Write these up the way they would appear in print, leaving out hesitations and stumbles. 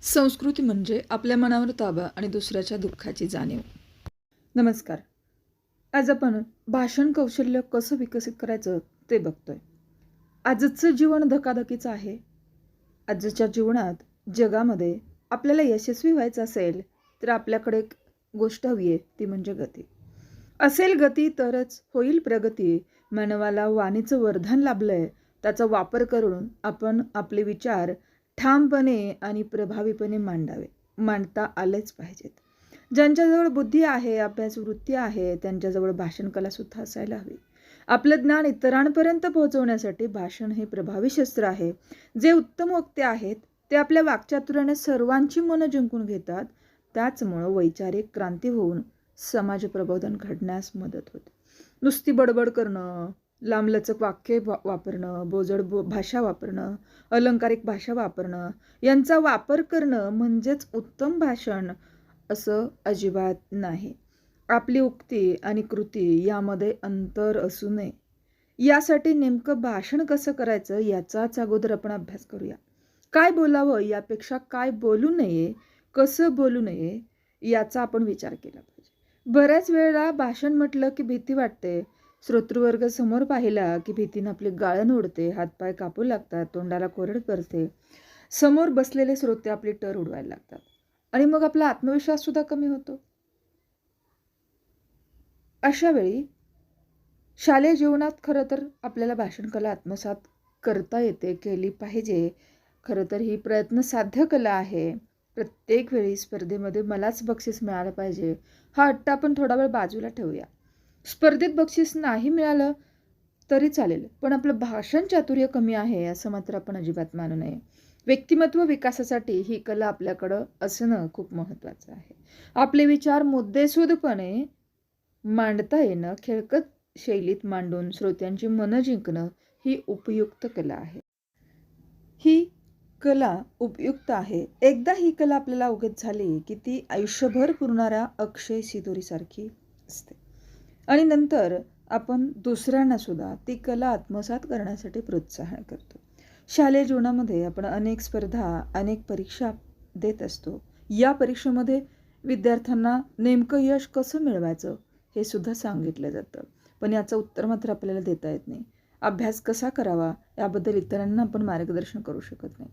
संस्कृती म्हणजे आपल्या मनावर ताबा आणि दुसऱ्याच्या दुःखाची जाणीव. नमस्कार. आज आपण भाषण कौशल्य कसं विकसित करायचं ते बघतोय. आजचं जीवन धकाधकीचं आहे. आजच्या जीवनात जगामध्ये आपल्याला यशस्वी व्हायचं असेल तर आपल्याकडे एक गोष्ट हवी आहे, ती म्हणजे गती. असेल गती तरच होईल प्रगती. मानवाला वाणीचं वरदान लाभलंय. त्याचा वापर करून आपण आपले विचार ठामपणे आणि प्रभावीपणे मांडता आलेच पाहिजेत. ज्यांच्याजवळ बुद्धी आहे, अभ्यास वृत्ती आहे, त्यांच्याजवळ भाषण कला सुद्धा असायला हवी. आपलं ज्ञान इतरांपर्यंत पोहोचवण्यासाठी भाषण हे प्रभावी शस्त्र आहे. जे उत्तम वक्ते आहेत ते आपल्या वाक्चातुर्याने सर्वांची मनं जिंकून घेतात. त्याचमुळं वैचारिक क्रांती होऊन समाज प्रबोधन घडण्यास मदत होते. नुसती बडबड करणं, लांबलचक वाक्य वापरणं, भाषा वापरणं, अलंकारिक भाषा वापरणं यांचा वापर करणं म्हणजेच उत्तम भाषण असं अजिबात नाही. आपली उक्ती आणि कृती यामध्ये अंतर असू नये. यासाठी नेमकं भाषण कसं करायचं याचाच अगोदर आपण अभ्यास करूया. काय बोलावं यापेक्षा काय बोलू नये, कसं बोलू नये याचा आपण विचार केला पाहिजे. बऱ्याच वेळेला भाषण म्हटलं की भीती वाटते. श्रोतृवर्ग समोर पाहिला की भीतीनं आपली गाळण उडते, हातपाय कापू लागतात, तोंडाला कोरड पडते. समोर बसलेले श्रोते आपली टर उडवायला लागतात आणि मग आपला आत्मविश्वास सुद्धा कमी होतो. अशा वेळी शालेय जीवनात खरं तर आपल्याला भाषण कला आत्मसात करता येते, केली पाहिजे. खरं तर ही प्रयत्न साध्य कला आहे. प्रत्येक वेळी स्पर्धेमध्ये मलाच बक्षीस मिळालं पाहिजे हा हट्ट आपण थोडा वेळ बाजूला ठेवूया. स्पर्धेत बक्षीस नाही मिळालं तरी चालेल, पण आपलं भाषण चातुर्य कमी आहे असं मात्र आपण अजिबात मानू नये. व्यक्तिमत्व विकासासाठी ही कला आपल्याकडं असणं खूप महत्त्वाचं आहे. आपले विचार मुद्देसूदपणे मांडता येणं, खेळकत शैलीत मांडून श्रोत्यांची मनं जिंकणं ही उपयुक्त कला आहे. ही कला उपयुक्त आहे. एकदा ही कला आपल्याला अवगत झाली की ती आयुष्यभर पुरणाऱ्या अक्षय शिदोरीसारखी असते. आणि नंतर आपण दुसऱ्यांना सुद्धा ती कला आत्मसात करण्यासाठी प्रोत्साहन करतो. शालेय जीवनामध्ये आपण अनेक स्पर्धा, अनेक परीक्षा देत असतो. या परीक्षेमध्ये विद्यार्थ्यांना नेमकं यश कसं मिळवायचं हे सुद्धा सांगितलं जातं. पण याचं उत्तर मात्र आपल्याला देता येत नाही. अभ्यास कसा करावा याबद्दल इतरांना आपण मार्गदर्शन करू शकत नाही.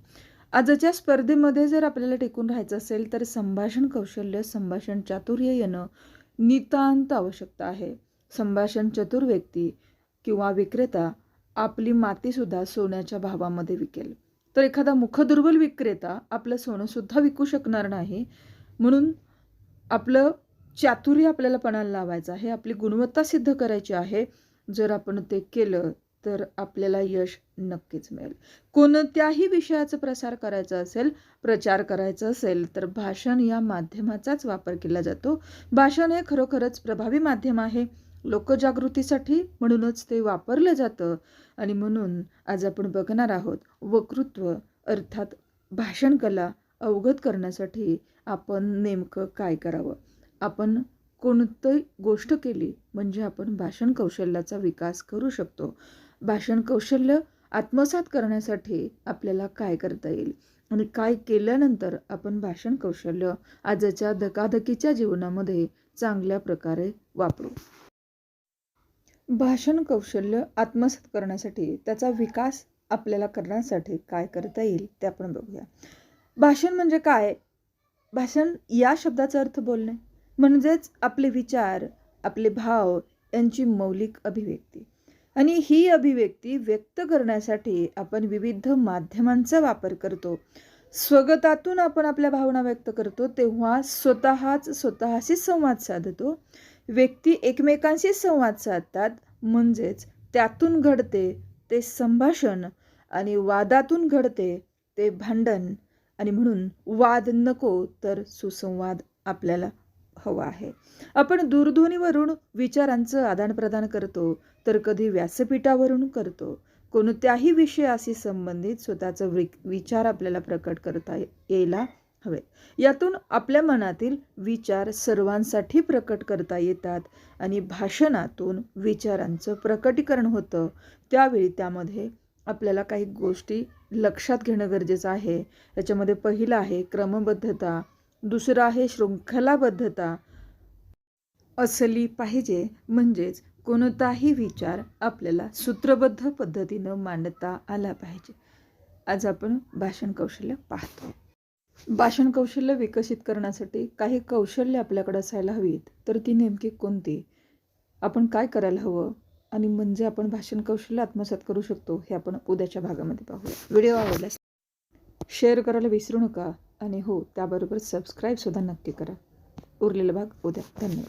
आजच्या स्पर्धेमध्ये जर आपल्याला टिकून राहायचं असेल तर संभाषण कौशल्य, संभाषण चातुर्य येणं नितांत आवश्यकता आहे. संभाषण चतुर व्यक्ती किंवा विक्रेता आपली मातीसुद्धा सोन्याच्या भावामध्ये विकेल, तर एखादा मुखदुर्बल विक्रेता आपलं सोनंसुद्धा विकू शकणार नाही. म्हणून आपलं चातुर्य आपल्याला पणाला लावायचं आहे, आपली गुणवत्ता सिद्ध करायची आहे. जर आपण ते केलं तर आपल्याला यश नक्कीच मिळेल. कोणत्याही विषयाचा प्रचार करायचा असेल तर भाषण या माध्यमाचाच वापर केला जातो. भाषण हे खरोखरच प्रभावी माध्यम आहे लोकजागृतीसाठी, म्हणूनच ते वापरलं जातं. आणि म्हणून आज आपण बघणार आहोत वक्तृत्व अर्थात भाषण कला अवगत करण्यासाठी आपण नेमकं काय करावं. आपण कोणती गोष्ट केली म्हणजे आपण भाषण कौशल्याचा विकास करू शकतो. भाषण कौशल्य आत्मसात करण्यासाठी आपल्याला काय करता येईल आणि काय केल्यानंतर आपण भाषण कौशल्य आजच्या धकाधकीच्या जीवनामध्ये चांगल्या प्रकारे वापरू. भाषण कौशल्य आत्मसात करण्यासाठी, त्याचा विकास आपल्याला करण्यासाठी काय करता येईल ते आपण बघूया. भाषण म्हणजे काय? भाषण या शब्दाचा अर्थ बोलणे म्हणजेच आपले विचार, आपले भाव यांची मौलिक अभिव्यक्ती. आणि ही अभिव्यक्ती व्यक्त करण्यासाठी आपण विविध माध्यमांचा वापर करतो. स्वगतातून आपण आपल्या भावना व्यक्त करतो, तेव्हा स्वतःशी संवाद साधतो. व्यक्ती एकमेकांशी संवाद साधतात, म्हणजेच त्यातून घडते ते संभाषण आणि वादातून घडते ते भांडण. आणि म्हणून वाद नको तर सुसंवाद आपल्याला हवा आहे. आपण दूरध्वनीवरून विचारांचं आदानप्रदान करतो, तर कधी व्यासपीठावरून करतो. कोणत्याही विषयाशी संबंधित स्वतःचा विचार आपल्याला प्रकट करता यायला हवे. यातून आपल्या मनातील विचार सर्वांसाठी प्रकट करता येतात आणि भाषणातून विचारांचं प्रकटीकरण होतं. त्यावेळी त्यामध्ये आपल्याला काही गोष्टी लक्षात घेणं गरजेचं आहे. त्याच्यामध्ये पहिलं आहे क्रमबद्धता, दुसरं आहे शृंखलाबद्धता असली पाहिजे. म्हणजेच कोणताही विचार आपल्याला सूत्रबद्ध पद्धतीनं मांडता आला पाहिजे. आज आपण भाषण कौशल्य पाहतो. भाषण कौशल्य विकसित करण्यासाठी काही कौशल्य आपल्याकडे असायला हवीत. तर ती नेमकी कोणती? आपण काय करायला हवं? आणि म्हणजे आपण भाषण कौशल्य आत्मसात करू शकतो हे आपण उद्याच्या भागामध्ये पाहूया. व्हिडिओ आवडल्यास शेअर करायला विसरू नका आणि हो त्याबरोबर सबस्क्राईबसुद्धा नक्की करा. उरलेला भाग उद्या. धन्यवाद.